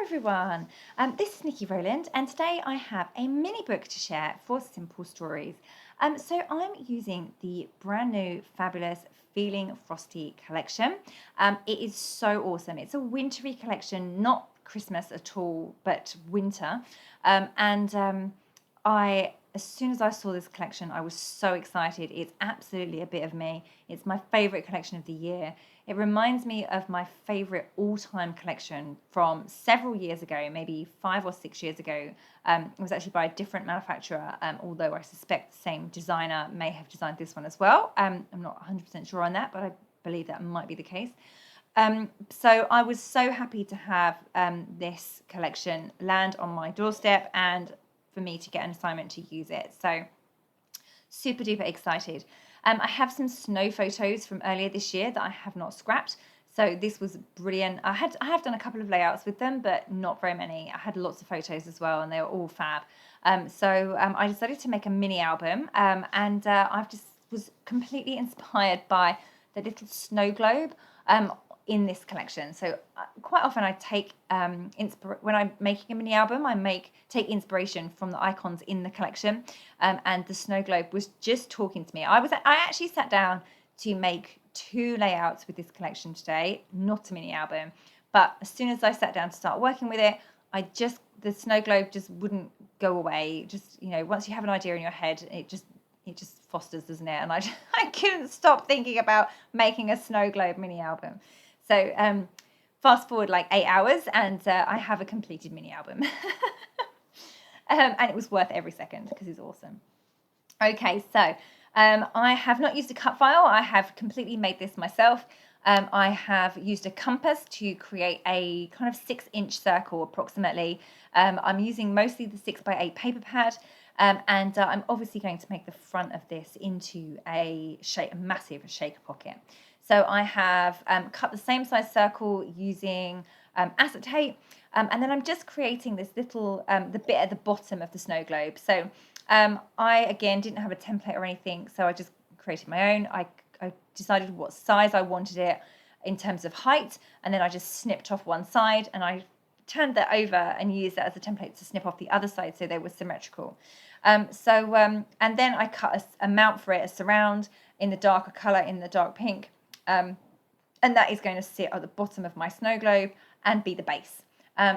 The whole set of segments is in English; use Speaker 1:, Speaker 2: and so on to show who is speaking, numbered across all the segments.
Speaker 1: everyone, this is Nikki Rowland and today I have a mini book to share for simple stories. So I'm using the brand new fabulous Feelin Frosty Collection. It is so awesome. It's a wintry collection, not Christmas at all, but winter. As soon as I saw this collection, I was so excited. It's absolutely a bit of me. It's my favourite collection of the year. It reminds me of my favourite all-time collection from several years ago, maybe 5 or 6 years ago. It was actually by a different manufacturer, although I suspect the same designer may have designed this one as well. I'm not 100% sure on that, but I believe that might be the case. So I was so happy to have this collection land on my doorstep and for me to get an assignment to use it. So super duper excited. I have some snow photos from earlier this year that I have not scrapped. So this was brilliant. I have done a couple of layouts with them, but not very many. I had lots of photos as well, and they were all fab. I decided to make a mini album, and I've just was completely inspired by the little snow globe in this collection. So quite often I take when I'm making a mini album, take inspiration from the icons in the collection, and the snow globe was just talking to me. I actually sat down to make 2 layouts with this collection today, not a mini album, but as soon as I sat down to start working with it, the snow globe just wouldn't go away. Just, once you have an idea in your head, it just fosters, doesn't it? And I couldn't stop thinking about making a snow globe mini album. So fast forward like 8 hours and I have a completed mini album. And it was worth every second because it's awesome. Okay, so I have not used a cut file. I have completely made this myself. I have used a compass to create a kind of 6-inch circle approximately. I'm using mostly the 6x8 paper pad. I'm obviously going to make the front of this into a massive shaker pocket. So I have cut the same size circle using acetate, and then I'm just creating this little, the bit at the bottom of the snow globe. So I, again, didn't have a template or anything, so I just created my own. I decided what size I wanted it in terms of height, and then I just snipped off one side, and I turned that over and used that as a template to snip off the other side so they were symmetrical. And then I cut a mount for it, a surround in the darker colour, in the dark pink. And that is going to sit at the bottom of my snow globe and be the base.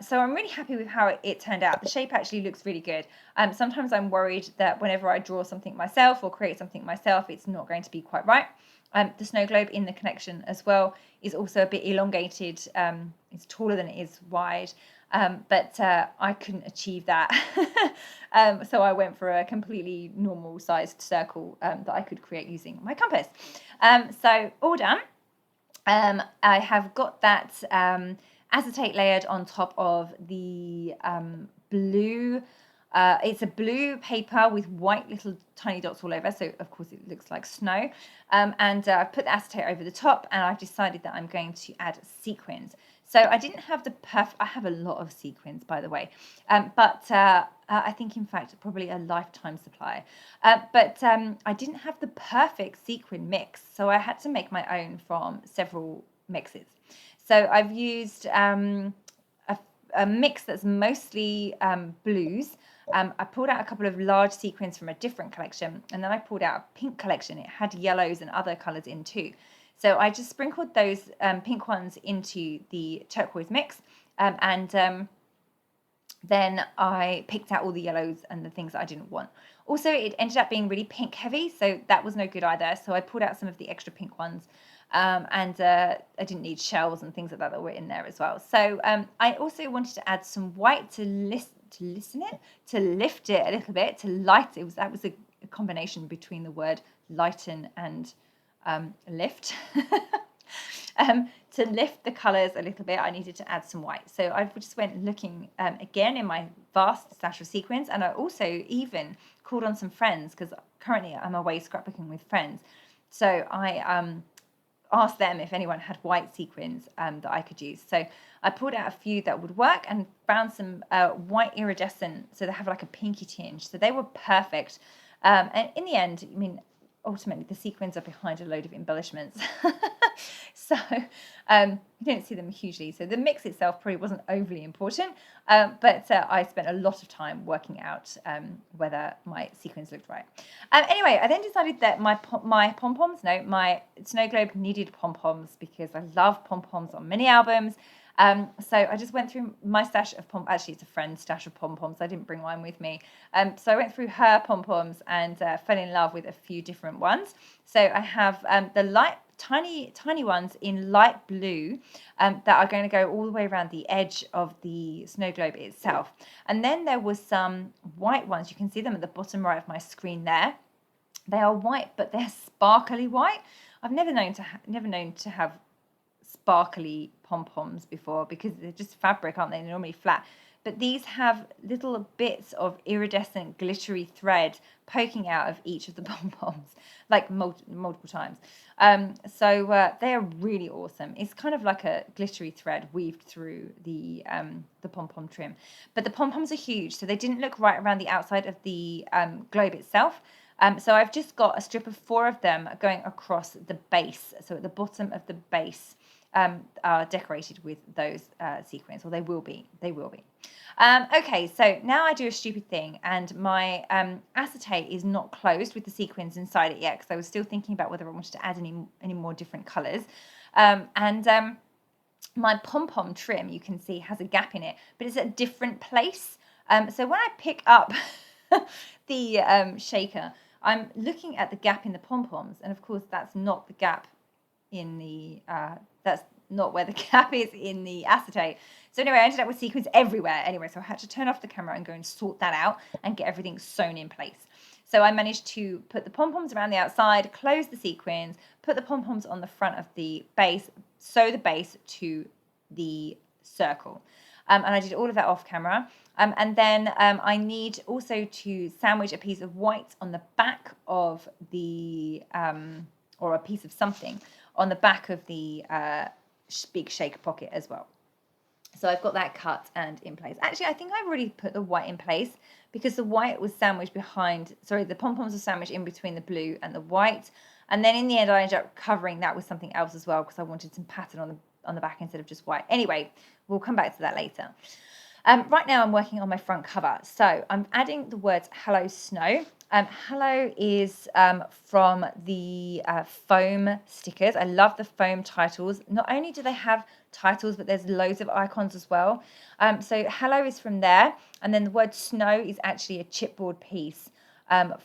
Speaker 1: So I'm really happy with how it turned out. The shape actually looks really good. Sometimes I'm worried that whenever I draw something myself or create something myself, it's not going to be quite right. The snow globe in the connection as well is also a bit elongated. It's taller than it is wide, but I couldn't achieve that. So I went for a completely normal sized circle that I could create using my compass. So all done. I have got that acetate layered on top of the blue. It's a blue paper with white little tiny dots all over, so of course it looks like snow. I've put the acetate over the top, and I've decided that I'm going to add sequins. So I didn't have I have a lot of sequins, by the way, but I think, in fact, probably a lifetime supply. But I didn't have the perfect sequin mix, so I had to make my own from several mixes. So I've used a mix that's mostly blues. I pulled out a couple of large sequins from a different collection, and then I pulled out a pink collection. It had yellows and other colours in too. So I just sprinkled those pink ones into the turquoise mix, then I picked out all the yellows and the things that I didn't want. Also, it ended up being really pink heavy, so that was no good either. So I pulled out some of the extra pink ones, I didn't need shells and things like that were in there as well. So I also wanted to add some white to lift it a little bit, to light it. That was a combination between the word lighten and lift. To lift the colours a little bit, I needed to add some white. So I just went looking again in my vast stash of sequins, and I also even called on some friends because currently I'm away scrapbooking with friends. So I asked them if anyone had white sequins that I could use. So I pulled out a few that would work and found some white iridescent, so they have like a pinky tinge. So they were perfect. And in the end, ultimately the sequins are behind a load of embellishments. So you don't see them hugely. So the mix itself probably wasn't overly important, but I spent a lot of time working out whether my sequins looked right. Anyway, I then decided that my pom-poms, no, my snow globe needed pom-poms because I love pom-poms on mini albums. So I just went through my stash of actually it's a friend's stash of pom-poms. I didn't bring mine with me. So I went through her pom-poms and fell in love with a few different ones. So I have the light, tiny ones in light blue that are going to go all the way around the edge of the snow globe itself. And then there was some white ones. You can see them at the bottom right of my screen there. They are white, but they're sparkly white. I've never known to have sparkly pom-poms before because they're just fabric, aren't they? They're normally flat. But these have little bits of iridescent glittery thread poking out of each of the pom-poms, like multiple times. So they are really awesome. It's kind of like a glittery thread weaved through the pom-pom trim. But the pom-poms are huge, so they didn't look right around the outside of the globe itself. So I've just got a strip of 4 of them going across the base. So at the bottom of the base are decorated with those sequins, or they will be. Okay, so now I do a stupid thing, and my acetate is not closed with the sequins inside it yet because I was still thinking about whether I wanted to add any more different colours. My pom-pom trim, you can see, has a gap in it, but it's at a different place. So when I pick up the shaker, I'm looking at the gap in the pom-poms, and of course that's not the gap in the that's not where the gap is in the acetate. So anyway, I ended up with sequins everywhere anyway, so I had to turn off the camera and go and sort that out and get everything sewn in place. So I managed to put the pom-poms around the outside, close the sequins, put the pom-poms on the front of the base, sew the base to the circle. And I did all of that off camera. And then I need also to sandwich a piece of white on the back of the, or a piece of something on the back of the big shaker pocket as well. So I've got that cut and in place. Actually, I think I've already put the white in place because the white was sandwiched the pom-poms were sandwiched in between the blue and the white. And then in the end, I ended up covering that with something else as well because I wanted some pattern on the back instead of just white. Anyway, we'll come back to that later. Right now I'm working on my front cover. So I'm adding the words Hello Snow. Hello is from the foam stickers. I love the foam titles. Not only do they have titles, but there's loads of icons as well. So Hello is from there. And then the word Snow is actually a chipboard piece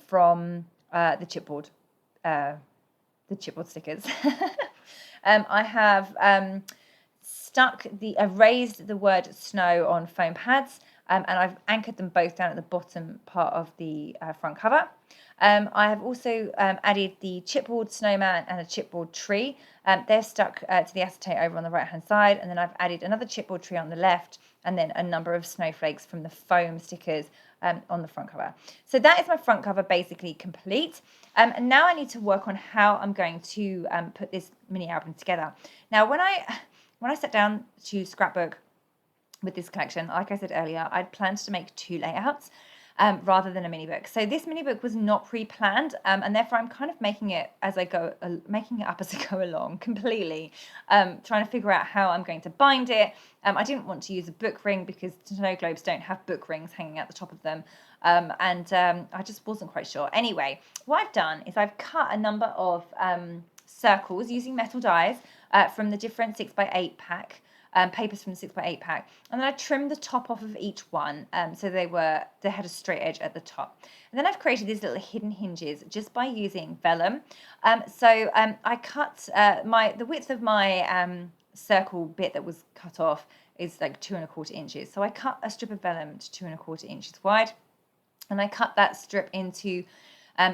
Speaker 1: from the chipboard stickers. I have erased the word snow on foam pads, and I've anchored them both down at the bottom part of the front cover. I have also added the chipboard snowman and a chipboard tree. They're stuck to the acetate over on the right hand side, and then I've added another chipboard tree on the left, and then a number of snowflakes from the foam stickers on the front cover. So that is my front cover basically complete. And now I need to work on how I'm going to put this mini album together. Now, when I sat down to scrapbook with this collection, like I said earlier, I'd planned to make 2 layouts rather than a mini book. So this mini book was not pre-planned, and therefore I'm kind of making it up as I go along completely, trying to figure out how I'm going to bind it. I didn't want to use a book ring because snow globes don't have book rings hanging out the top of them, and I just wasn't quite sure. Anyway, what I've done is I've cut a number of circles using metal dies from the different 6x8 pack, papers from the 6x8 pack, and then I trimmed the top off of each one so they had a straight edge at the top. And then I've created these little hidden hinges just by using vellum. I cut the width of my circle bit that was cut off is like 2¼ inches. So I cut a strip of vellum to 2¼ inches wide, and I cut that strip into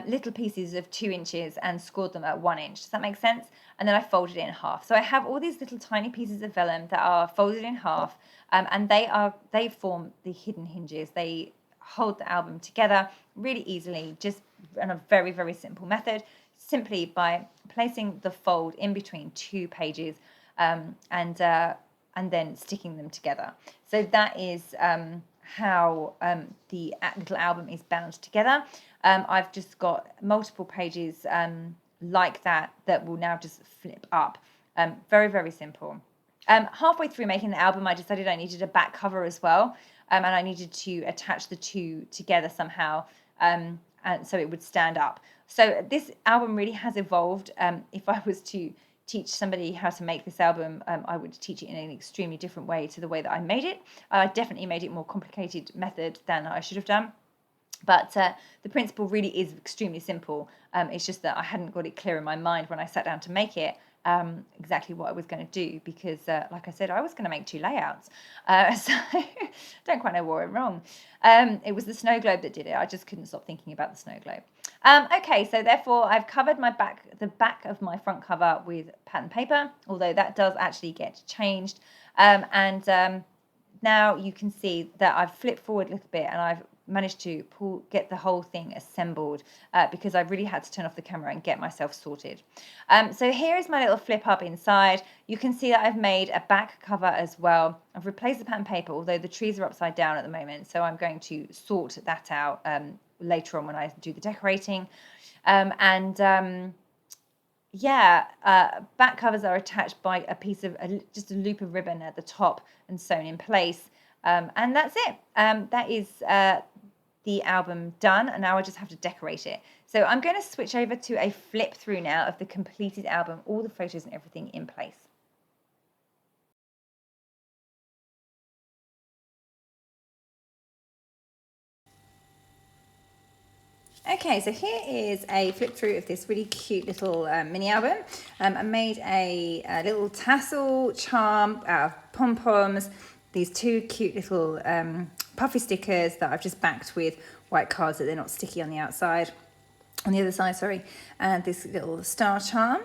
Speaker 1: little pieces of 2 inches and scored them at 1 inch. Does that make sense? And then I folded it in half. So I have all these little tiny pieces of vellum that are folded in half, and they form the hidden hinges. They hold the album together really easily, just in a very, very simple method, simply by placing the fold in between 2 pages and then sticking them together. So that is how the little album is bound together. I've just got multiple pages like that will now just flip up Very, very simple. Halfway through making the album, I decided I needed a back cover as well, and I needed to attach the two together somehow, and so it would stand up. So this album really has evolved. If I was to teach somebody how to make this album, I would teach it in an extremely different way to the way that I made it. I definitely made it more complicated method than I should have done. But the principle really is extremely simple. It's just that I hadn't got it clear in my mind when I sat down to make it, exactly what I was going to do, because like I said, I was going to make two layouts. So don't quite know what went wrong. It was the snow globe that did it. I just couldn't stop thinking about the snow globe. Okay, so therefore I've covered the back of my front cover with pattern paper, although that does actually get changed. Now you can see that I've flipped forward a little bit and I've managed to get the whole thing assembled, because I really had to turn off the camera and get myself sorted. So here is my little flip up inside. You can see that I've made a back cover as well. I've replaced the pattern paper, although the trees are upside down at the moment, so I'm going to sort that out later on when I do the decorating. Back covers are attached by a piece of just a loop of ribbon at the top and sewn in place. And that's it. That is the album done, and now I just have to decorate it. So I'm going to switch over to a flip through now of the completed album, all the photos and everything in place. Okay, so here is a flip through of this really cute little mini album. I made a little tassel charm out of pom-poms, these two cute little puffy stickers that I've just backed with white cards so they're not sticky on the outside, on the other side, sorry, and this little star charm.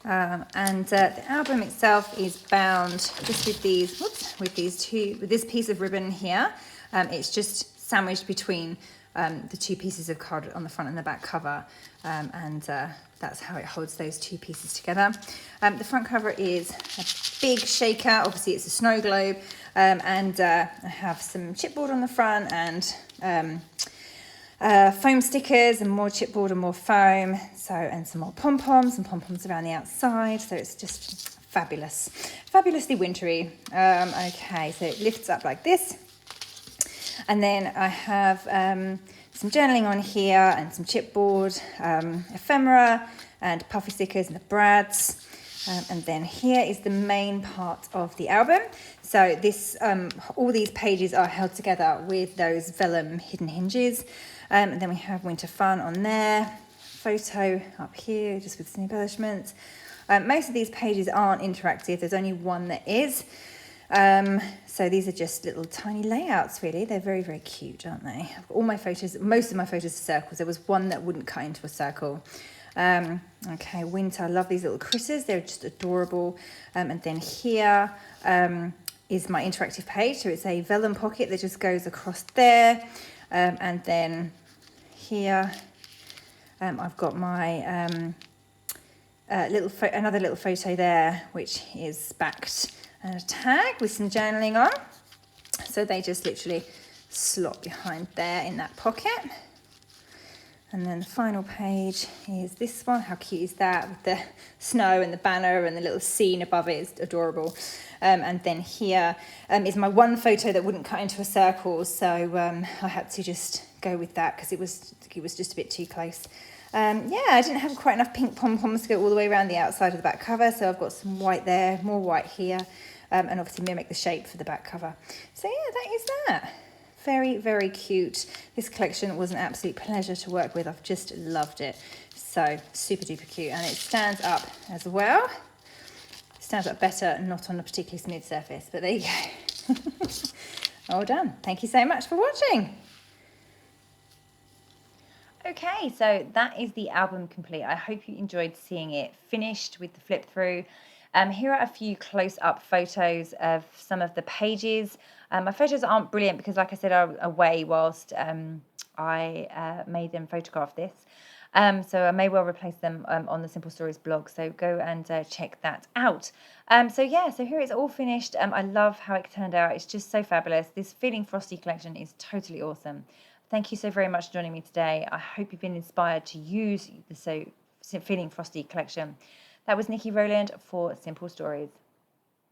Speaker 1: The album itself is bound just with these, with this piece of ribbon here. It's just sandwiched between the two pieces of card on the front and the back cover, that's how it holds those two pieces together. The front cover is a big shaker, obviously it's a snow globe, I have some chipboard on the front and foam stickers and more chipboard and more foam, and some more pom-poms and pom-poms around the outside, so it's just fabulous, fabulously wintry. Okay, so it lifts up like this. And then I have some journaling on here and some chipboard, ephemera and puffy stickers and the brads. And then here is the main part of the album. So this, all these pages are held together with those vellum hidden hinges. And then we have Winter Fun on there, photo up here just with some embellishments. Most of these pages aren't interactive. There's only one that is. So these are just little tiny layouts, really. They're very, very cute, aren't they? All my photos, most of my photos are circles. There was one that wouldn't cut into a circle. Okay, winter, I love these little critters. They're just adorable. And then here is my interactive page. So it's a vellum pocket that just goes across there. And then here I've got my another little photo there, which is backed and a tag with some journaling on. So they just literally slot behind there in that pocket. And then the final page is this one. How cute is that, with the snow and the banner and the little scene above it? It's adorable. And then here is my one photo that wouldn't cut into a circle, so I had to just go with that because it was just a bit too close. I didn't have quite enough pink pom-poms to go all the way around the outside of the back cover, so I've got some white there, more white here, and obviously mimic the shape for the back cover. So yeah, that is that. Very, very cute. This collection was an absolute pleasure to work with. I've just loved it. So super duper cute. And it stands up as well. It stands up better, not on a particularly smooth surface, but there you go. All done. Thank you so much for watching. Okay, so that is the album complete. I hope you enjoyed seeing it finished with the flip through. Here are a few close-up photos of some of the pages. My photos aren't brilliant because, like I said, I was away whilst I made them photograph this. So I may well replace them on the Simple Stories blog. So go and check that out. So here it's all finished. I love how it turned out. It's just so fabulous. This Feelin Frosty collection is totally awesome. Thank you so very much for joining me today. I hope you've been inspired to use the Feelin Frosty collection. That was Nikki Rowland for Simple Stories.